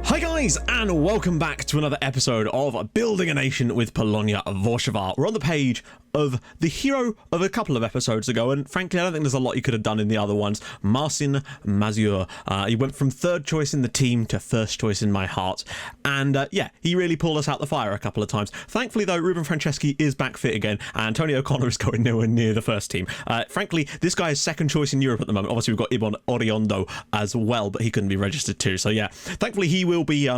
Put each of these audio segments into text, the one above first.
Hi guys, and welcome back to another episode of Building a Nation with Polonia Warszawa. We're on the page of the hero of a couple of episodes ago, and frankly I don't think there's a lot you could have done in the other ones. Marcin Mazur. He went from third choice in the team to first choice in my heart, and yeah, he really pulled us out the fire a couple of times. Thankfully though, Ruben Franceschi is back fit again, and Tony O'Connor is going nowhere near the first team. Frankly, this guy is second choice in Europe at the moment. Obviously we've got Ibon Oriondo as well, but he couldn't be registered too, so yeah, thankfully he will be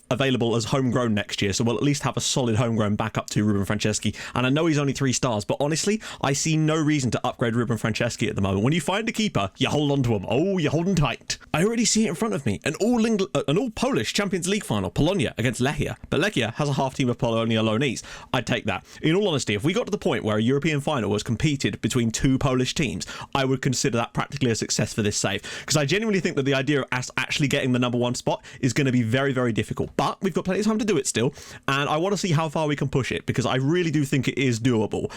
available as homegrown next year, so we'll at least have a solid homegrown backup to Ruben Franceschi. And I know he's only 3 stars, but honestly I see no reason to upgrade Ruben Franceschi at the moment. When you find a keeper, you hold on to him. Oh, you hold him tight. I already see it in front of me, an all Polish Champions League final, Polonia against Lechia, but Lechia has a half team of Polonia loanees. I'd take that. In all honesty, if we got to the point where a European final was competed between 2 Polish teams, I would consider that practically a success for this save, because I genuinely think that the idea of us actually getting the number 1 spot is going to be very, very difficult, but we've got plenty of time to do it still, and I want to see how far we can push it, because I really do think it is doable,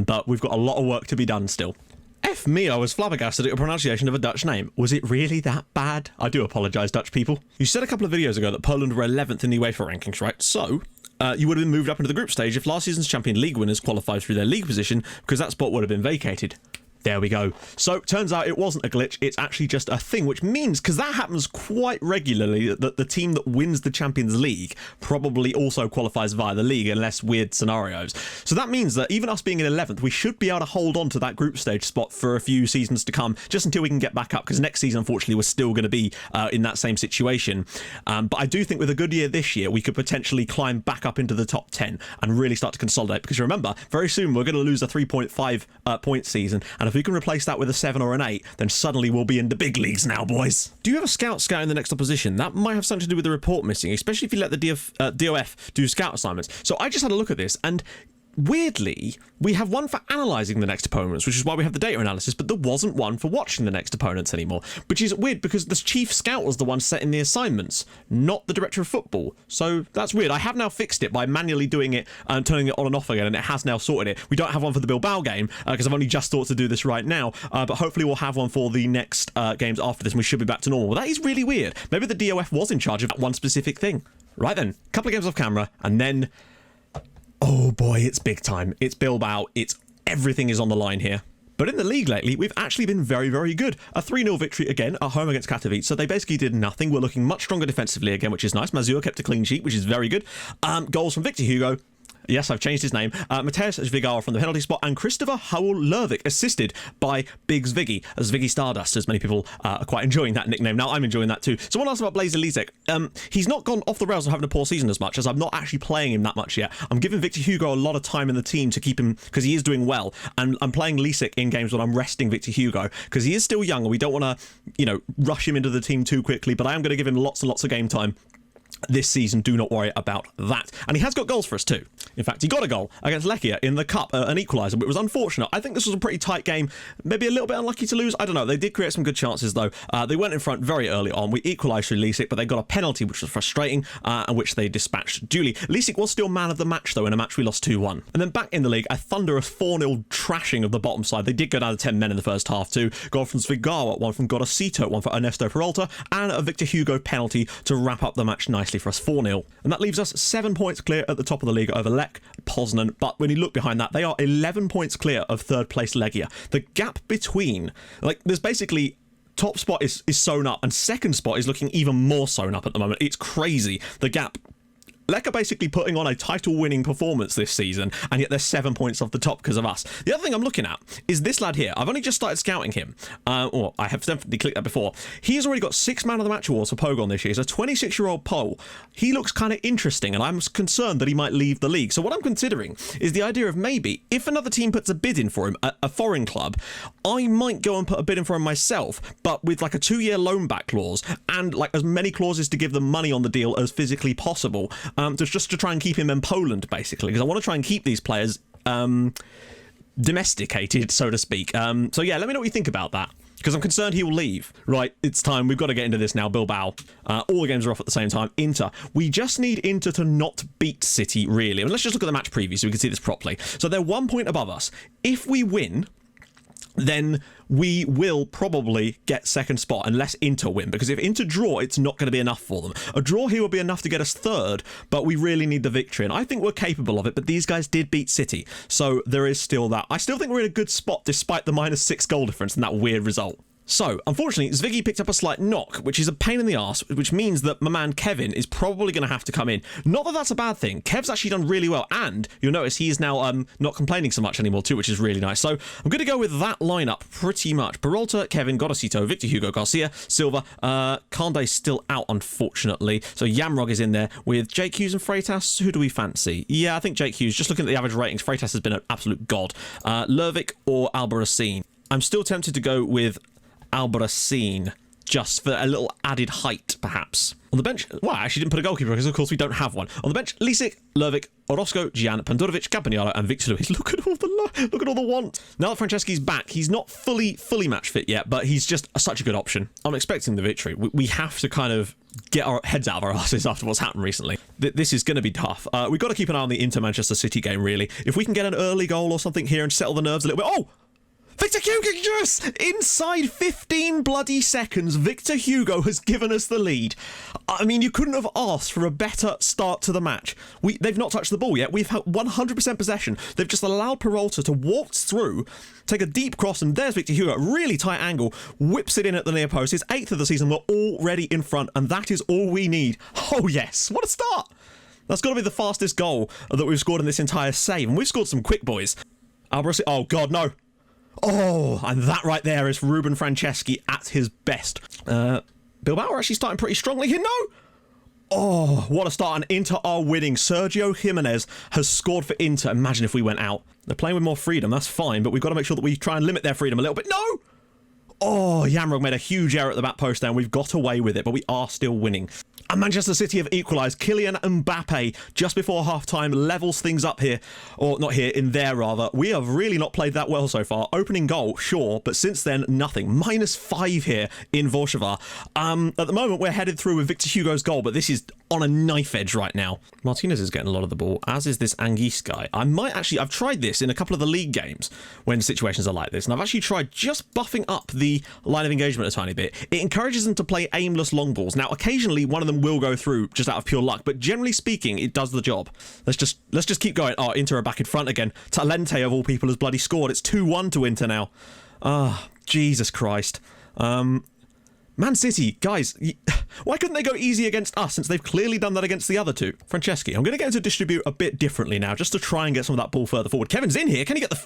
but we've got a lot of work to be done still. F me, I was flabbergasted at your pronunciation of a Dutch name. Was it really that bad? I do apologise, Dutch people. You said a couple of videos ago that Poland were 11th in the UEFA rankings, right? So you would have been moved up into the group stage if last season's Champions League winners qualified through their league position, because that spot would have been vacated. There we go. So turns out it wasn't a glitch, it's actually just a thing, which means, because that happens quite regularly, that the team that wins the Champions League probably also qualifies via the league, unless weird scenarios. So that means that even us being in 11th, we should be able to hold on to that group stage spot for a few seasons to come, just until we can get back up, because next season, unfortunately, we're still going to be in that same situation. But I do think with a good year this year, we could potentially climb back up into the top 10 and really start to consolidate, because remember, very soon we're going to lose a 3.5 point season, and if we can replace that with a 7 or an 8, then suddenly we'll be in the big leagues now, boys. Do you have a scout scouting the next opposition? That might have something to do with the report missing, especially if you let the DOF do scout assignments. So I just had a look at this, and weirdly, we have one for analysing the next opponents, which is why we have the data analysis, but there wasn't one for watching the next opponents anymore, which is weird because the chief scout was the one setting the assignments, not the director of football. So that's weird. I have now fixed it by manually doing it and turning it on and off again, and it has now sorted it. We don't have one for the Bilbao game because I've only just thought to do this right now, but hopefully we'll have one for the next games after this, and we should be back to normal. Well, that is really weird. Maybe the DOF was in charge of that one specific thing. Right then, couple of games off camera, and then oh boy, it's big time. It's Bilbao. Everything is on the line here. But in the league lately, we've actually been very, very good. A 3-0 victory again at home against Katowice. So they basically did nothing. We're looking much stronger defensively again, which is nice. Mazur kept a clean sheet, which is very good. Goals from Victor Hugo. Yes, I've changed his name. Mateusz Zwigar from the penalty spot, and Christopher Howell-Lervik, assisted by Big Zviggy, Zviggy Stardust, as many people are quite enjoying that nickname. Now, I'm enjoying that too. Someone asked about Blazer Lisek. He's not gone off the rails of having a poor season as much, as I'm not actually playing him that much yet. I'm giving Victor Hugo a lot of time in the team to keep him, because he is doing well, and I'm playing Lisek in games when I'm resting Victor Hugo, because he is still young, and we don't want to, rush him into the team too quickly, but I am going to give him lots and lots of game time this season. Do not worry about that. And he has got goals for us too. In fact, he got a goal against Lechia in the cup, an equaliser, but it was unfortunate. I think this was a pretty tight game, maybe a little bit unlucky to lose. I don't know. They did create some good chances though. They went in front very early on. We equalised through Lisek, but they got a penalty, which was frustrating, and which they dispatched duly. Lisek was still man of the match though, in a match we lost 2-1. And then back in the league, a thunderous 4-0 trashing of the bottom side. They did go down to 10 men in the first half too. Goal from Zwigar, one from Gorosito, one for Ernesto Peralta, and a Victor Hugo penalty to wrap up the match nicely for us, 4-0. And that leaves us 7 points clear at the top of the league over Lech, Poznan, but when you look behind that, they are 11 points clear of third place Legia. The gap between, there's basically top spot is sewn up, and second spot is looking even more sewn up at the moment. It's crazy, the gap. Lech are basically putting on a title-winning performance this season, and yet they're 7 points off the top because of us. The other thing I'm looking at is this lad here. I've only just started scouting him. Or I have definitely clicked that before. He's already got 6 Man of the Match awards for Pogon this year. He's a 26-year-old Pole. He looks kind of interesting, and I'm concerned that he might leave the league. So what I'm considering is the idea of maybe, if another team puts a bid in for him, a foreign club, I might go and put a bid in for him myself, but with like a 2-year loan back clause, and like as many clauses to give them money on the deal as physically possible. Just to try and keep him in Poland, basically, because I want to try and keep these players domesticated, so to speak. So yeah, let me know what you think about that, because I'm concerned he will leave. Right, it's time. We've got to get into this now. Bilbao. All the games are off at the same time. Inter. We just need Inter to not beat City, really. And let's just look at the match preview so we can see this properly. So they're 1 point above us. If we win, then we will probably get second spot unless Inter win, because if Inter draw, it's not going to be enough for them. A draw here will be enough to get us third, but we really need the victory, and I think we're capable of it, but these guys did beat City, so there is still that. I still think we're in a good spot despite the -6 goal difference and that weird result. So, unfortunately, Zviggy picked up a slight knock, which is a pain in the arse, which means that my man Kevin is probably going to have to come in. Not that that's a bad thing. Kev's actually done really well, and you'll notice he is now not complaining so much anymore too, which is really nice. So, I'm going to go with that lineup pretty much. Peralta, Kevin, Godosito, Victor Hugo, Garcia, Silva. Kande's still out, unfortunately. So, Yamrog is in there with Jake Hughes and Freitas. Who do we fancy? Yeah, I think Jake Hughes. Just looking at the average ratings, Freitas has been an absolute god. Lervik or Albarracin. I'm still tempted to go with Albarracin, just for a little added height, perhaps. On the bench, well, I actually didn't put a goalkeeper because, of course, we don't have one. On the bench, Lisic, Lervik, Orozco, Gian, Pandurovic, Campagnaro, and Victor Luis. Look at all the want. Now that Franceschi's back, he's not fully match fit yet, but he's just such a good option. I'm expecting the victory. We have to kind of get our heads out of our asses after what's happened recently. This is going to be tough. We've got to keep an eye on the Inter-Manchester City game, really. If we can get an early goal or something here and settle the nerves a little bit. Oh! Victor Hugo, yes! Inside 15 bloody seconds, Victor Hugo has given us the lead. I mean, you couldn't have asked for a better start to the match. They've not touched the ball yet. We've had 100% possession. They've just allowed Peralta to waltz through, take a deep cross, and there's Victor Hugo, really tight angle, whips it in at the near post. His 8th of the season. We're already in front, and that is all we need. Oh, yes. What a start. That's got to be the fastest goal that we've scored in this entire save, and we've scored some quick boys. Alvarez, oh, God, no. Oh, and that right there is Ruben Franceschi at his best. Bilbao are actually starting pretty strongly here. No! Oh, what a start. And Inter are winning. Sergio Jimenez has scored for Inter. Imagine if we went out. They're playing with more freedom. That's fine, but we've got to make sure that we try and limit their freedom a little bit. No! Oh, Yamrog made a huge error at the back post there, and we've got away with it, but we are still winning. And Manchester City have equalised. Kylian Mbappe, just before half-time, levels things up here. Or not here, in there, rather. We have really not played that well so far. Opening goal, sure, but since then, nothing. -5 here in Warszawa. At the moment, we're headed through with Victor Hugo's goal, but this is on a knife edge right now. Martinez is getting a lot of the ball, as is this Anguisse guy. I've tried this in a couple of the league games when situations are like this, and I've actually tried just buffing up the line of engagement a tiny bit. It encourages them to play aimless long balls. Now, occasionally, one of them will go through just out of pure luck, but generally speaking, it does the job. Let's just keep going. Oh, Inter are back in front again. Talente, of all people, has bloody scored. It's 2-1 to Inter now. Ah, Jesus Christ. Man City, guys, why couldn't they go easy against us since they've clearly done that against the other two? Franceschi, I'm going to get him to distribute a bit differently now, just to try and get some of that ball further forward. Kevin's in here. Can he get the...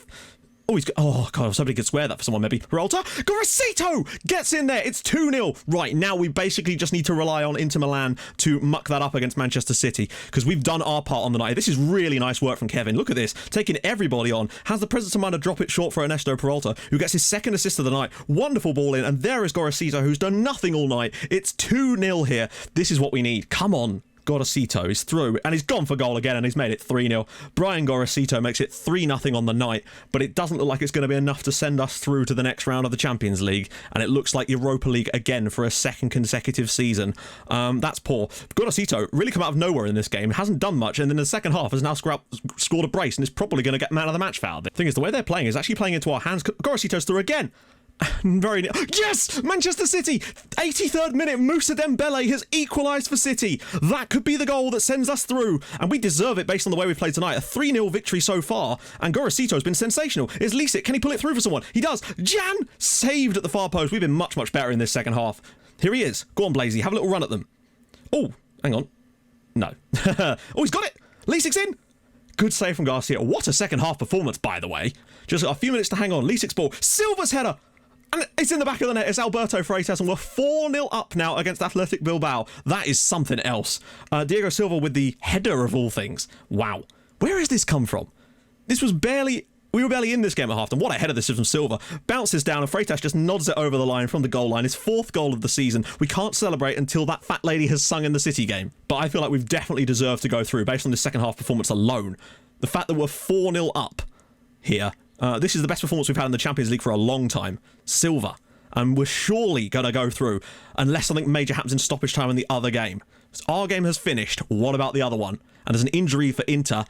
Oh, he's got... Oh, God, somebody could swear that for someone, maybe. Peralta, Gorosito gets in there. It's 2-0. Right, now we basically just need to rely on Inter Milan to muck that up against Manchester City, because we've done our part on the night. This is really nice work from Kevin. Look at this. Taking everybody on. Has the presence of mind to drop it short for Ernesto Peralta, who gets his 2nd assist of the night. Wonderful ball in, and there is Gorosito, who's done nothing all night. It's 2-0 here. This is what we need. Come on. Gorosito is through, and he's gone for goal again, and he's made it 3-0. Brian Gorosito makes it 3-0 on the night, but it doesn't look like it's going to be enough to send us through to the next round of the Champions League, and it looks like Europa League again for a 2nd consecutive season. That's poor. Gorosito really come out of nowhere in this game, hasn't done much, and in the second half has now scored a brace, and is probably going to get man of the match foul. The thing is, the way they're playing is actually playing into our hands. Gorosito's through again. Very yes, Manchester City, 83rd minute. Moussa Dembele has equalised for City. That could be the goal that sends us through, and we deserve it based on the way we played tonight. A 3-0 victory so far, and Gorosito's been sensational. Is Lisic, can he pull it through for someone? He does. Jan saved at the far post. We've been much better in this second half. Here he is. Go on, Blazy, have a little run at them. Oh, hang on. No. Oh, he's got it. Lisic's in. Good save from Garcia. What a second half performance, by the way. Just a few minutes to hang on. Lisic's ball. Silva's header. And it's in the back of the net. It's Alberto Freitas, and we're 4-0 up now against Athletic Bilbao. That is something else. Diego Silva with the header of all things. Wow. Where has this come from? This was barely... We were barely in this game at half, and what a header this is from Silva. Bounces down, and Freitas just nods it over the line from the goal line. His 4th goal of the season. We can't celebrate until that fat lady has sung in the City game. But I feel like we've definitely deserved to go through based on this second half performance alone. The fact that we're 4-0 up here... this is the best performance we've had in the Champions League for a long time. Silva. And we're surely going to go through unless something major happens in stoppage time in the other game. So our game has finished. What about the other one? And there's an injury for Inter.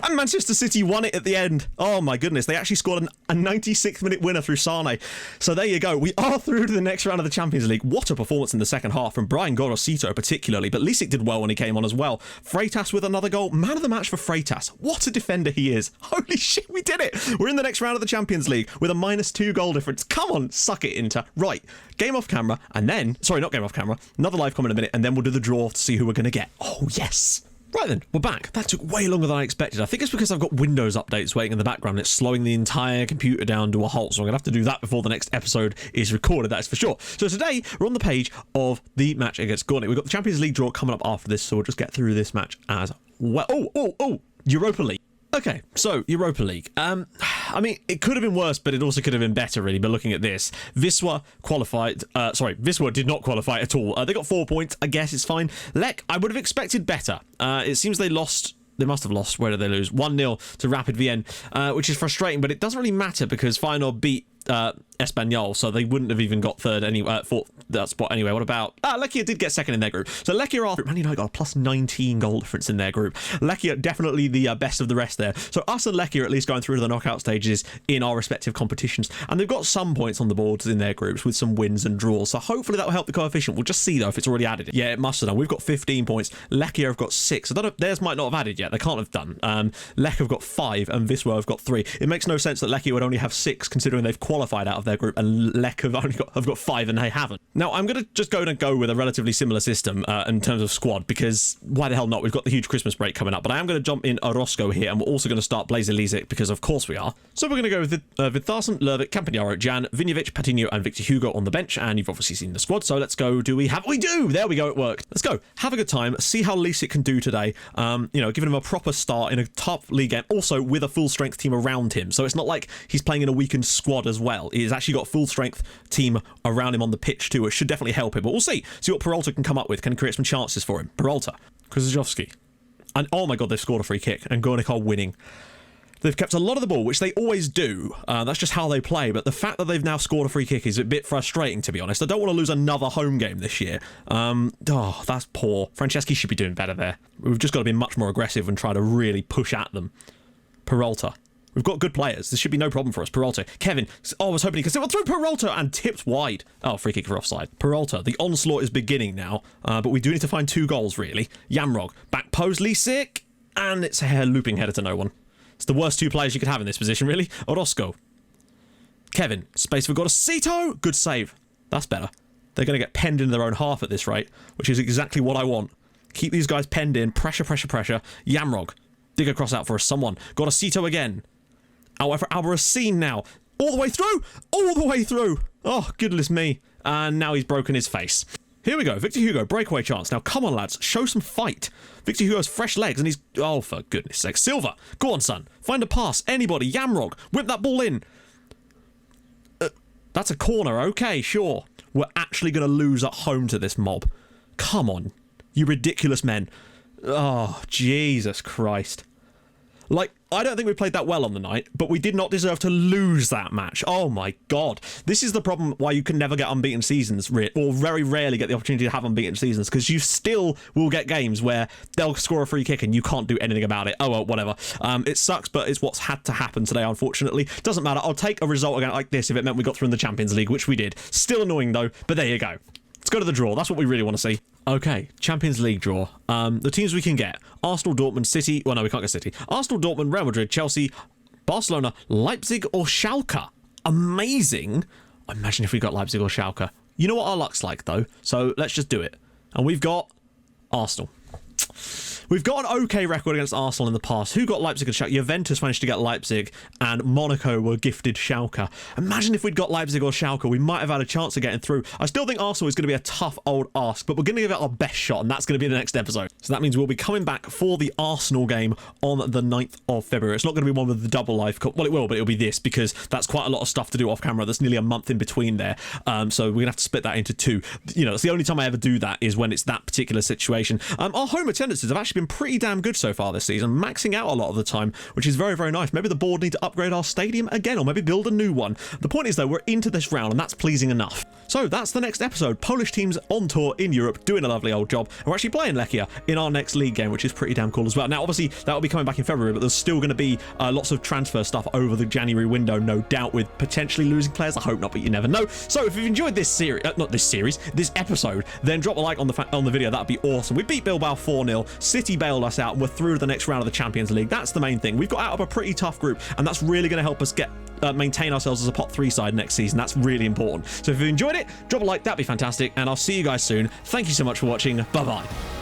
And Manchester City won it at the end. Oh my goodness, they actually scored a 96th minute winner through Sane. So there you go, we are through to the next round of the Champions League. What a performance in the second half from Brian Gorosito particularly, but Lisic did well when he came on as well. Freitas with another goal. Man of the match for Freitas. What a defender he is. Holy shit, we did it. We're in the next round of the Champions League with a -2 goal difference. Come on, suck it, Inter. Right, game off camera, and then, sorry, not game off camera, another live comment in a minute, and then we'll do the draw to see who we're going to get. Oh, yes. Right then, we're back. That took way longer than I expected. I think it's because I've got Windows updates waiting in the background. It's slowing the entire computer down to a halt, so I'm going to have to do that before the next episode is recorded, that's for sure. So today, we're on the page of the match against Gornik. We've got the Champions League draw coming up after this, so we'll just get through this match as well. Oh, Europa League. Okay, so Europa League. I mean, it could have been worse, but it also could have been better, really. But looking at this, Wisła qualified. Wisła did not qualify at all. They got 4 points. I guess it's fine. Lech, I would have expected better. It seems they lost. They must have lost. Where did they lose? 1-0 to Rapid Vienna, which is frustrating. But it doesn't really matter because Feyenoord beat Espanyol, so they wouldn't have even got third anyway, fourth that spot anyway. What about Lechia did get second in their group, so Lechia are Man United got a +19 goal difference in their group. Lechia definitely the best of the rest there, so us and Lechia are at least going through to the knockout stages in our respective competitions, and they've got some points on the boards in their groups with some wins and draws, so hopefully that will help the coefficient. We'll just see though if it's already added. Yeah, it must have done. We've got 15 points, Lechia have got 6. I don't know if theirs might not have added yet. They can't have done. Lech have got 5 and Wisła have got 3. It makes no sense that Lechia would only have 6 considering they've qualified out of their group, and Lech have got 5 and they haven't. Now I'm going to just go with a relatively similar system in terms of squad, because why the hell not? We've got the huge Christmas break coming up, but I am going to jump in Orozco here, and we're also going to start Blazer Lisic because of course we are. So we're going to go with Vidtharsson, Lervik, Campagnaro, Jan, Vinjevic, Patino and Victor Hugo on the bench, and you've obviously seen the squad, so let's go. We do! There we go, it worked. Let's go. Have a good time, see how Lisic can do today, giving him a proper start in a top league game, also with a full strength team around him, so it's not like he's playing in a weakened squad as well. He's actually got a full strength team around him on the pitch too, which should definitely help him, but we'll see what Peralta can come up with. Can create some chances for him. Peralta, Krzyzewski, and oh my god, they've scored a free kick and Gornik are winning. They've kept a lot of the ball, which they always do. That's just how they play, but the fact that they've now scored a free kick is a bit frustrating, to be honest. I don't want to lose another home game this year. That's poor. Franceschi should be doing better there. We've just got to be much more aggressive and try to really push at them. Peralta. We've got good players. This should be no problem for us. Peralta. Kevin. Oh, I was hoping he could still through Peralta and tipped wide. Oh, free kick for offside. Peralta. The onslaught is beginning now, but we do need to find 2 goals, really. Yamrog. Back pose, Lisic. And it's a looping header to no one. It's the worst 2 players you could have in this position, really. Orozco. Kevin. Space for Gorosito. Good save. That's better. They're going to get penned in their own half at this rate, which is exactly what I want. Keep these guys penned in. Pressure, pressure, pressure. Yamrog. Dig a cross out for someone. Gorosito again. However, Alvarezine now. All the way through! All the way through! Oh, goodness me. And now he's broken his face. Here we go. Victor Hugo, breakaway chance. Now, come on, lads. Show some fight. Victor Hugo's fresh legs, and he's... Oh, for goodness sake. Silva. Go on, son. Find a pass. Anybody. Yamrog. Whip that ball in. That's a corner. Okay, sure. We're actually going to lose at home to this mob. Come on. You ridiculous men. Oh, Jesus Christ. Like, I don't think we played that well on the night, but we did not deserve to lose that match. Oh my god. This is the problem why you can never get unbeaten seasons, or very rarely get the opportunity to have unbeaten seasons, because you still will get games where they'll score a free kick and you can't do anything about it. Oh well, whatever. It sucks, but it's what's had to happen today, unfortunately. Doesn't matter. I'll take a result again like this if it meant we got through in the Champions League, which we did. Still annoying though, but there you go. Let's go to the draw. That's what we really want to see. Okay, Champions League draw. The teams we can get. Arsenal, Dortmund, City. Well, no, we can't get City. Arsenal, Dortmund, Real Madrid, Chelsea, Barcelona, Leipzig or Schalke. Amazing. Imagine if we got Leipzig or Schalke. You know what our luck's like, though. So let's just do it. And we've got Arsenal. We've got an okay record against Arsenal in the past. Who got Leipzig and Schalke? Juventus managed to get Leipzig, and Monaco were gifted Schalke. Imagine if we'd got Leipzig or Schalke, we might have had a chance of getting through. I still think Arsenal is going to be a tough old ask, but we're going to give it our best shot, and that's going to be the next episode. So that means we'll be coming back for the Arsenal game on the 9th of February. It's not going to be one with the double live cup. Well, it will, but it'll be this, because that's quite a lot of stuff to do off camera. There's nearly a month in between there. So we're going to have to split that into 2. You know, it's the only time I ever do that is when it's that particular situation. Our home attendances have actually actually been pretty damn good so far this season, maxing out a lot of the time, which is very, very nice. Maybe the board need to upgrade our stadium again, or maybe build a new one. The point is, though, we're into this round, and that's pleasing enough. So that's the next episode. Polish teams on tour in Europe, doing a lovely old job. And we're actually playing Lechia in our next league game, which is pretty damn cool as well. Now, obviously, that will be coming back in February, but there's still going to be lots of transfer stuff over the January window, no doubt, with potentially losing players. I hope not, but you never know. So if you've enjoyed this series, this episode, then drop a like on the video. That'd be awesome. We beat Bilbao 4-0. City bailed us out, and we're through to the next round of the Champions League. That's the main thing. We've got out of a pretty tough group, and that's really going to help us maintain ourselves as a pot 3 side next season. That's really important. So if you enjoyed it, drop a like. That'd be fantastic, and I'll see you guys soon. Thank you so much for watching. Bye bye.